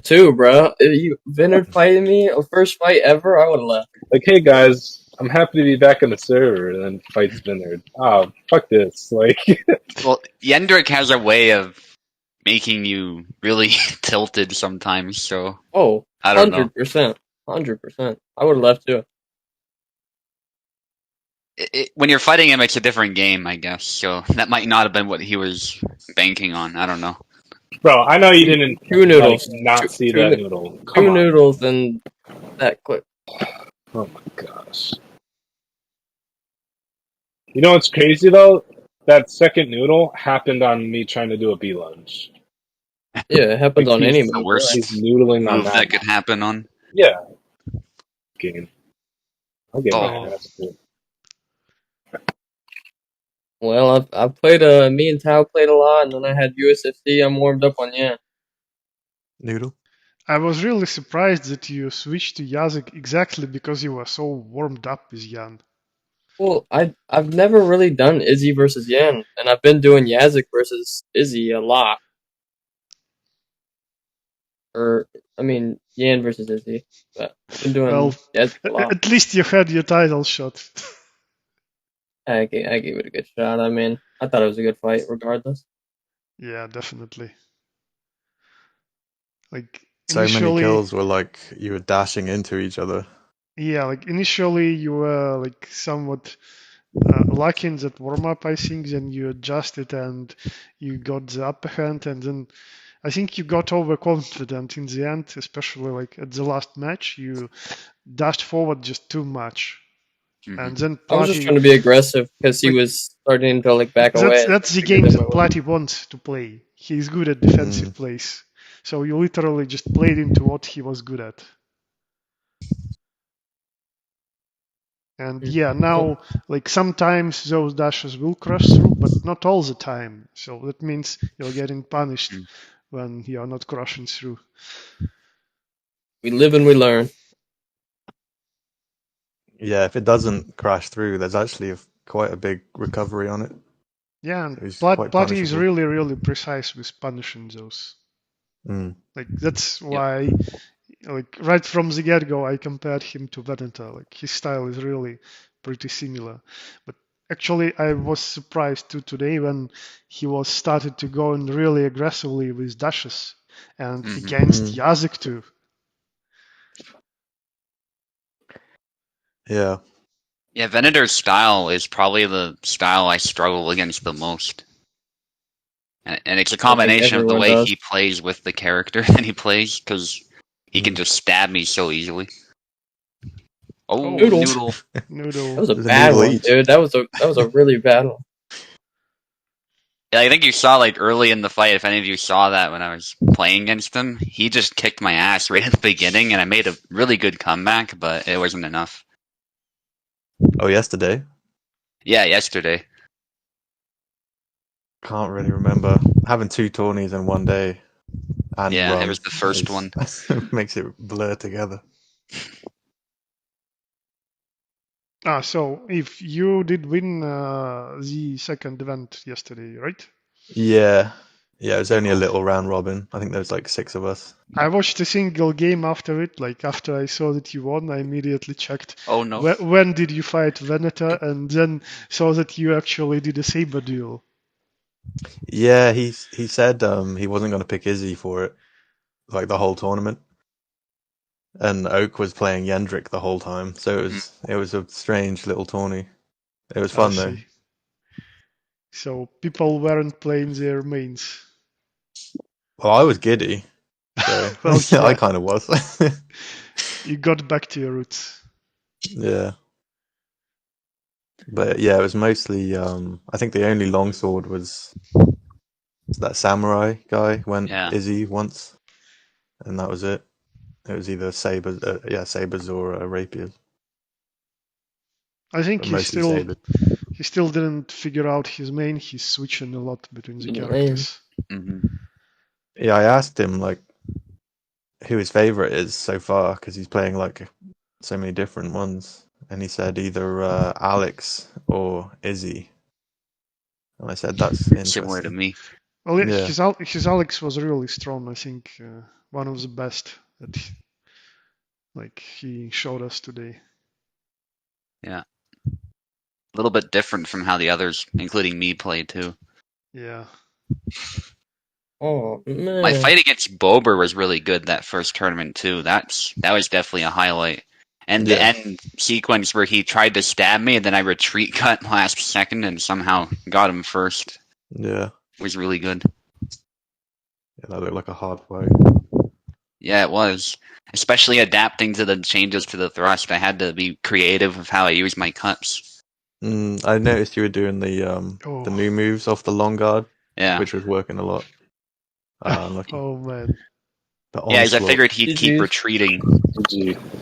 too, bro. If you Vinard fighting me, a first fight ever, I would have left. Like, hey guys, I'm happy to be back on the server, and then fights Vinard. Oh, fuck this. Like, Well, Yendrick has a way of making you really tilted sometimes, so Oh, I don't know. 100%. 100%. I would have left too. When you're fighting him, it's a different game, I guess, so that might not have been what he was banking on. I don't know. bro, I know you didn't Two noodles. like, not see Two that noodle. Come Two on. noodles and that quick. Oh my gosh. You know what's crazy though? That second noodle happened on me trying to do a B lunge. Yeah, it happens on any The move. worst He's noodling on move that. that could happen on. Yeah. Game. I'll get Oh. my ass too. Well, I've played, me and Tao played a lot, and then I had USFC. I'm warmed up on Yan. Noodle. I was really surprised that you switched to Yazik exactly because you were so warmed up with Yan. Well, I've never really done Izzy versus Yan, and I've been doing Yazik versus Izzy a lot. Yan versus Izzy, but I've been doing Yazik a lot. At least you had your title shot. I gave it a good shot. I mean, I thought it was a good fight, regardless. Yeah, definitely. Like So many kills were like you were dashing into each other. Yeah, like initially you were like somewhat lucky in that warm up, I think. Then you adjusted and you got the upper hand, and then I think you got overconfident in the end, especially like at the last match. You dashed forward just too much. And then I was just trying to be aggressive because he was starting to like back away. That's the game that Platy wants to play. He's good at defensive plays. So you literally just played into what he was good at. And yeah, now like sometimes those dashes will crush through, but not all the time. So that means you're getting punished when you're not crushing through. We live and we learn. Yeah, if it doesn't crash through, there's actually quite a big recovery on it. Yeah, and So Platy is really, really precise with punishing those. Like that's why, like right from the get-go, I compared him to Venator. Like his style is really pretty similar. But actually, I was surprised too today when he was started to go in really aggressively with dashes and against Yazik too. Yeah. Yeah, Venator's style is probably the style I struggle against the most. And it's a combination of the way he plays with the character that he plays, because he can just stab me so easily. Oh, Noodle. That was a bad one, dude. That was a really bad one. Yeah, I think you saw like early in the fight, if any of you saw that when I was playing against him, he just kicked my ass right at the beginning, and I made a really good comeback, but it wasn't enough. Oh, yesterday? Yeah, yesterday. Can't really remember. Having 2 tourneys in one day. And yeah, it was the first one. Makes it blur together. So if you did win the second event yesterday, right? Yeah. Yeah, it was only a little round robin. I think there was like 6 of us. I watched a single game after it. Like after I saw that you won, I immediately checked. Oh no! When did you fight Venator? And then saw that you actually did a saber duel. Yeah, he said he wasn't going to pick Izzy for it, like the whole tournament. And Oak was playing Yendrick the whole time, so it was a strange little tourney. It was fun though. So people weren't playing their mains. Well, I was giddy. So well, yeah. I kind of was. You got back to your roots. Yeah. But yeah, it was mostly. I think the only longsword was that samurai guy went Izzy once, and that was it. It was either sabers, sabers or rapiers. I think he still didn't figure out his main. He's switching a lot between the characters. Yeah, I asked him like who his favorite is so far because he's playing like so many different ones, and he said either Alex or Izzy. And I said that's interesting. Similar to me. Well, his Alex was really strong. I think one of the best that he showed us today. Yeah. A little bit different from how the others, including me, play too. Yeah. Oh man. My fight against Bober was really good that first tournament too. That was definitely a highlight. And the end sequence where he tried to stab me and then I retreat cut last second and somehow got him first. Yeah. Was really good. Yeah, that looked like a hard fight. Yeah, it was. Especially adapting to the changes to the thrust. I had to be creative with how I use my cuts. I noticed you were doing the new moves off the long guard, which was working a lot. Oh man. Yeah, as I figured he'd keep retreating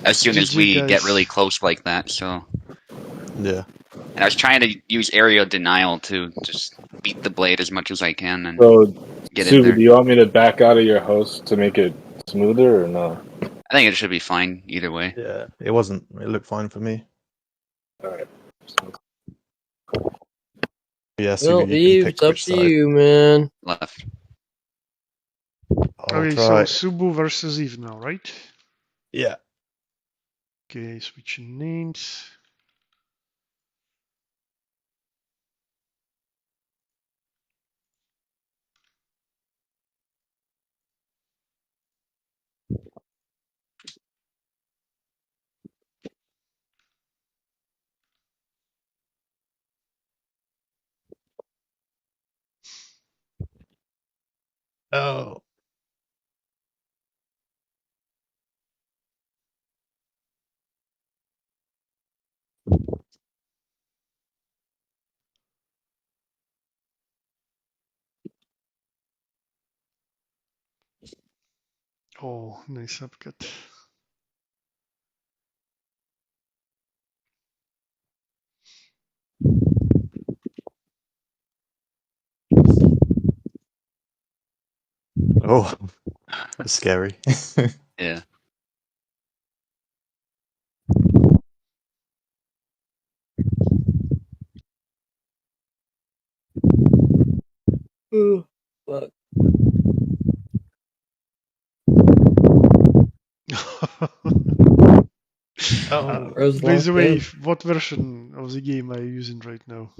as soon as we get really close like that, so... Yeah. And I was trying to use area denial to just beat the blade as much as I can and get in there. Do you want me to back out of your host to make it smoother or no? I think it should be fine either way. Yeah, it wasn't. It looked fine for me. Alright. Yeah, well, Eve, it's up to you, man. Left. Okay, so Subu versus Eve now, right? Yeah. Okay, switching names. Oh. Oh, nice upcut. Oh, that's scary. Yeah. Ooh, fuck. By the way, what version of the game are you using right now?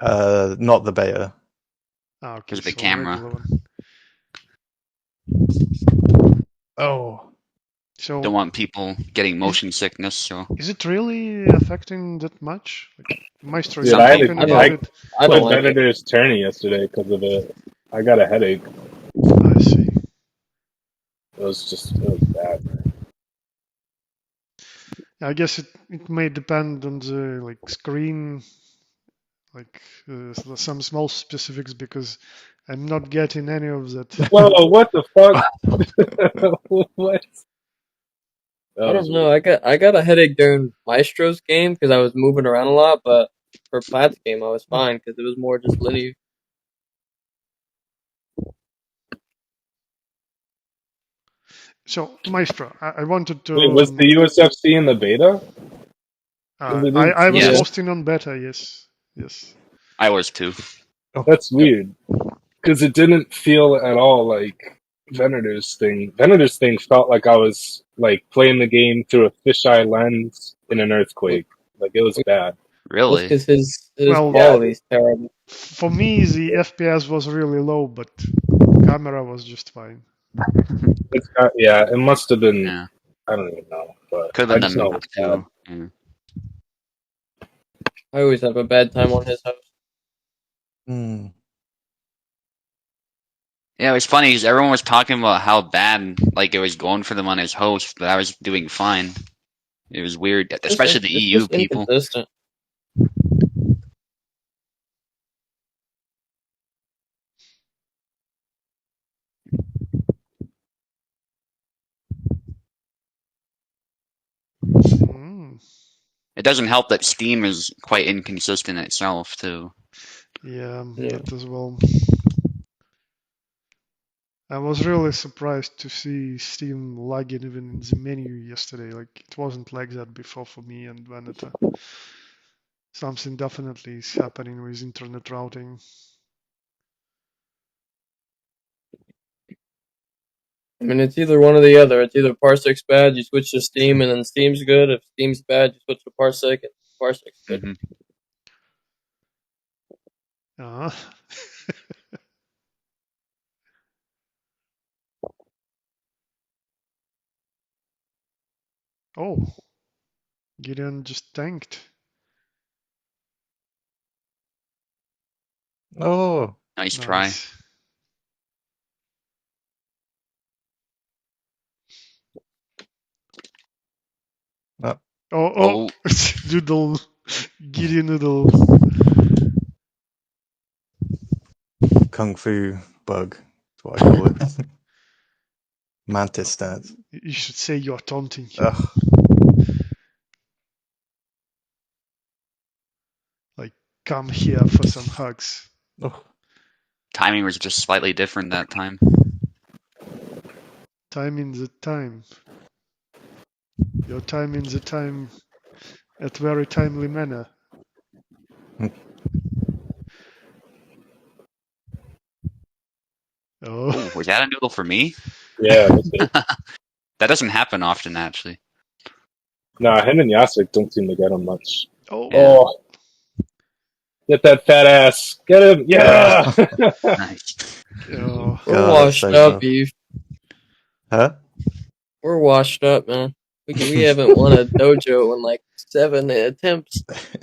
Not the beta. Okay, because of the camera. Oh. So don't want people getting motion sickness, so... Is it really affecting that much? Like, Maestro, Dude, I played Venator's tourney yesterday because of it. I got a headache. I see. It was bad, man. I guess it may depend on the screen, some small specifics, because I'm not getting any of that. Whoa, what the fuck? What? I don't know. I got a headache during Maestro's game because I was moving around a lot, but for Plat's game I was fine because it was more just linear. So, Maestro, I wanted to... Wait, was the USFC in the beta? I was hosting on beta, yes. Yes. I was too. That's weird. Because it didn't feel at all like Venator's thing. Venator's thing felt like I was playing the game through a fisheye lens in an earthquake. Like it was bad. Really? Because his quality is terrible. For me, the FPS was really low, but camera was just fine. It must have been. Yeah. I don't even know, but could have been the move too. Yeah. I always have a bad time on his house. Yeah, it was funny because everyone was talking about how bad it was going for them on his host, but I was doing fine. It was weird, especially the EU people. Inconsistent. It doesn't help that Steam is quite inconsistent itself too. Yeah, that as well. I was really surprised to see Steam lagging even in the menu yesterday. It wasn't like that before for me and Venator. Something definitely is happening with internet routing. I mean, it's either one or the other. It's either Parsec's bad, you switch to Steam, and then Steam's good. If Steam's bad, you switch to Parsec, and Parsec's good. Mm-hmm. Oh, Gideon just tanked. Oh, Nice try. Oh, Doodle, Gideon Noodle. Kung Fu bug. That's what I call it. Mantis stance. You should say you're taunting him. Ugh. Like, come here for some hugs. Oh. Timing was just slightly different that time. Time in the time. Your time in the time at very timely manner. Oh. Ooh, was that a noodle for me? Yeah. That doesn't happen often, actually. Nah, him and Yasik don't seem to get him much. Oh. Oh. Get that fat ass. Get him. Yeah. Nice. Oh. We're washed up, Eve. Huh? We're washed up, man. We haven't won a dojo in like 7 attempts.